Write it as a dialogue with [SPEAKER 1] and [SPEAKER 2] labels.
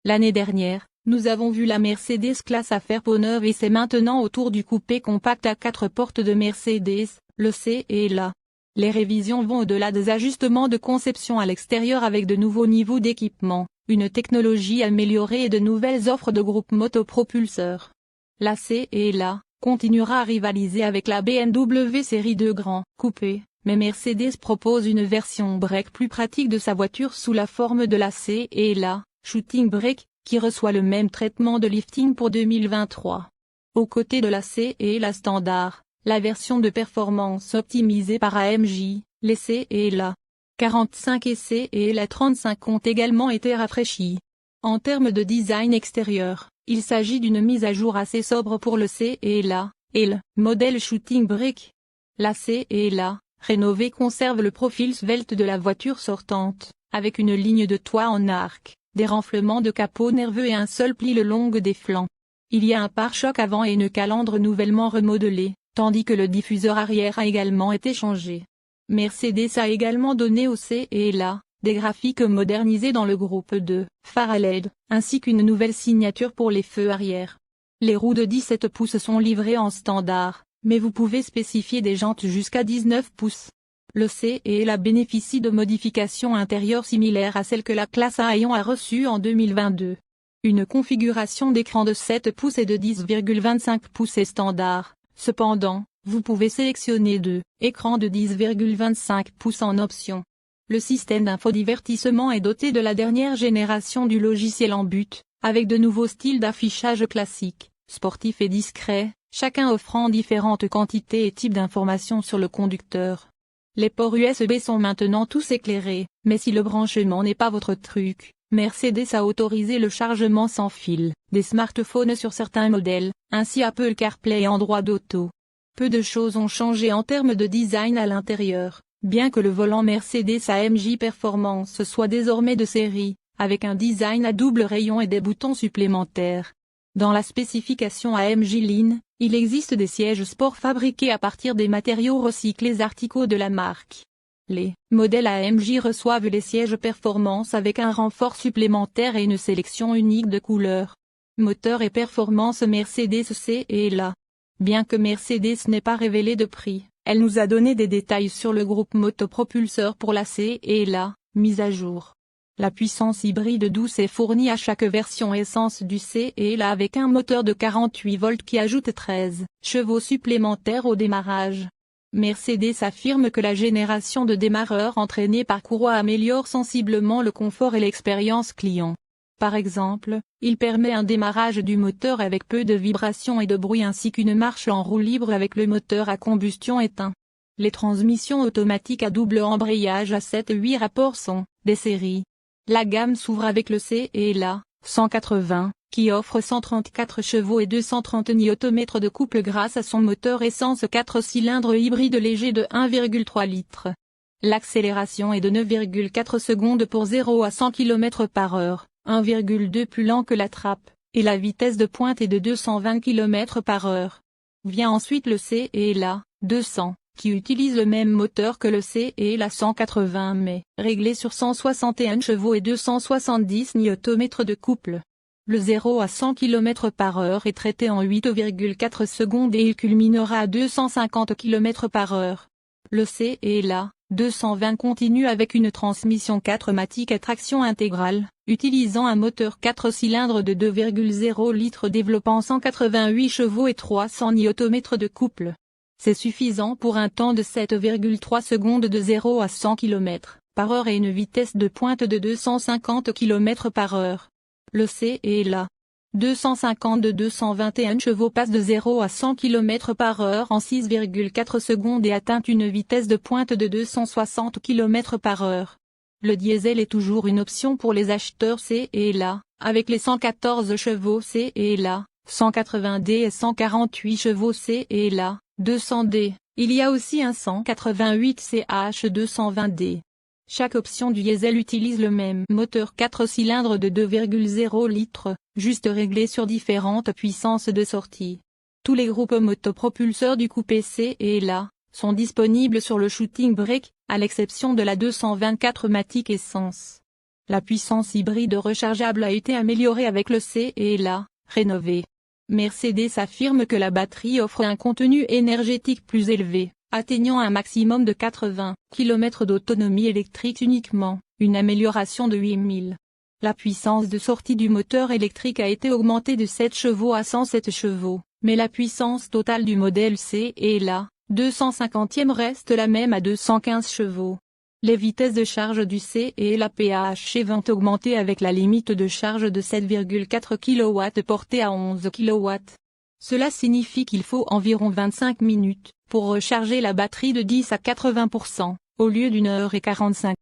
[SPEAKER 1] L'année dernière, nous avons vu la Mercedes classe à faire peau neuve et c'est maintenant au tour du coupé compact à 4 portes de Mercedes, le C est là. Les révisions vont au-delà des ajustements de conception à l'extérieur avec de nouveaux niveaux d'équipement, une technologie améliorée et de nouvelles offres de groupe motopropulseur. La C est là, continuera à rivaliser avec la BMW série 2 Grand Coupé, mais Mercedes propose une version break plus pratique de sa voiture sous la forme de la C est là, Shooting Brake, qui reçoit le même traitement de lifting pour 2023. Aux côtés de la C est la standard, la version de performance optimisée par AMJ, les C est la 45 et C et la 35 ont également été rafraîchis. En termes de design extérieur, il s'agit d'une mise à jour assez sobre pour le C et la, et le modèle Shooting Brake. La C et la, rénovée conserve le profil svelte de la voiture sortante, avec une ligne de toit en arc, des renflements de capot nerveux et un seul pli le long des flancs. Il y a un pare-choc avant et une calandre nouvellement remodelée, tandis que le diffuseur arrière a également été changé. Mercedes a également donné au C et la, des graphiques modernisés dans le groupe de phares à LED, ainsi qu'une nouvelle signature pour les feux arrière. Les roues de 17 pouces sont livrées en standard, mais vous pouvez spécifier des jantes jusqu'à 19 pouces. Le C et la bénéficie de modifications intérieures similaires à celles que la classe A a reçues en 2022. Une configuration d'écran de 7 pouces et de 10,25 pouces est standard. Cependant, vous pouvez sélectionner deux écrans de 10,25 pouces en option. Le système d'infodivertissement est doté de la dernière génération du logiciel en but, avec de nouveaux styles d'affichage classiques, sportifs et discrets, chacun offrant différentes quantités et types d'informations sur le conducteur. Les ports USB sont maintenant tous éclairés, mais si le branchement n'est pas votre truc, Mercedes a autorisé le chargement sans fil des smartphones sur certains modèles, ainsi Apple CarPlay et Android Auto. Peu de choses ont changé en termes de design à l'intérieur, bien que le volant Mercedes AMG Performance soit désormais de série, avec un design à double rayon et des boutons supplémentaires. Dans la spécification AMG Line, il existe des sièges sport fabriqués à partir des matériaux recyclés Artico de la marque. Les modèles AMG reçoivent les sièges performance avec un renfort supplémentaire et une sélection unique de couleurs. Moteur et performance Mercedes C est là. Bien que Mercedes n'ait pas révélé de prix, elle nous a donné des détails sur le groupe motopropulseur pour la C et la mise à jour. La puissance hybride douce est fournie à chaque version essence du C et la avec un moteur de 48 volts qui ajoute 13 chevaux supplémentaires au démarrage. Mercedes affirme que la génération de démarreur entraînée par courroie améliore sensiblement le confort et l'expérience client. Par exemple, il permet un démarrage du moteur avec peu de vibrations et de bruit ainsi qu'une marche en roue libre avec le moteur à combustion éteint. Les transmissions automatiques à double embrayage à 7-8 rapports sont des séries. La gamme s'ouvre avec le C et la 180, qui offre 134 chevaux et 230 Nm de couple grâce à son moteur essence 4 cylindres hybride léger de 1,3 litres. L'accélération est de 9,4 secondes pour 0 à 100 km/h, 1,2 plus lent que la trappe, et la vitesse de pointe est de 220 km/h. Vient ensuite le C et la 200. Qui utilise le même moteur que le C et la 180 mais réglé sur 161 chevaux et 270 Nm de couple. Le 0 à 100 km/h est traité en 8,4 secondes et il culminera à 250 km/h. Le C et la 220 continue avec une transmission 4matique à traction intégrale, utilisant un moteur 4 cylindres de 2,0 litres développant 188 chevaux et 300 Nm de couple. C'est suffisant pour un temps de 7,3 secondes de 0 à 100 km/h et une vitesse de pointe de 250 km/h. Le C et la 250 de 221 chevaux passe de 0 à 100 km/h en 6,4 secondes et atteint une vitesse de pointe de 260 km/h. Le diesel est toujours une option pour les acheteurs C et la, avec les 114 chevaux C et la 180D et 148 chevaux C et la 200D, il y a aussi un 188 CH220D. Chaque option du diesel utilise le même moteur 4 cylindres de 2,0 litres, juste réglé sur différentes puissances de sortie. Tous les groupes motopropulseurs du coupé C et la sont disponibles sur le Shooting Brake, à l'exception de la 224 Matic Essence. La puissance hybride rechargeable a été améliorée avec le C et la rénové. Mercedes affirme que la batterie offre un contenu énergétique plus élevé, atteignant un maximum de 80 km d'autonomie électrique uniquement, une amélioration de 8000. La puissance de sortie du moteur électrique a été augmentée de 7 chevaux à 107 chevaux, mais la puissance totale du modèle C et la 250e reste la même à 215 chevaux. Les vitesses de charge du C et la PHEV vont augmenter avec la limite de charge de 7,4 kW portée à 11 kW. Cela signifie qu'il faut environ 25 minutes pour recharger la batterie de 10 à 80%, au lieu d'1h45.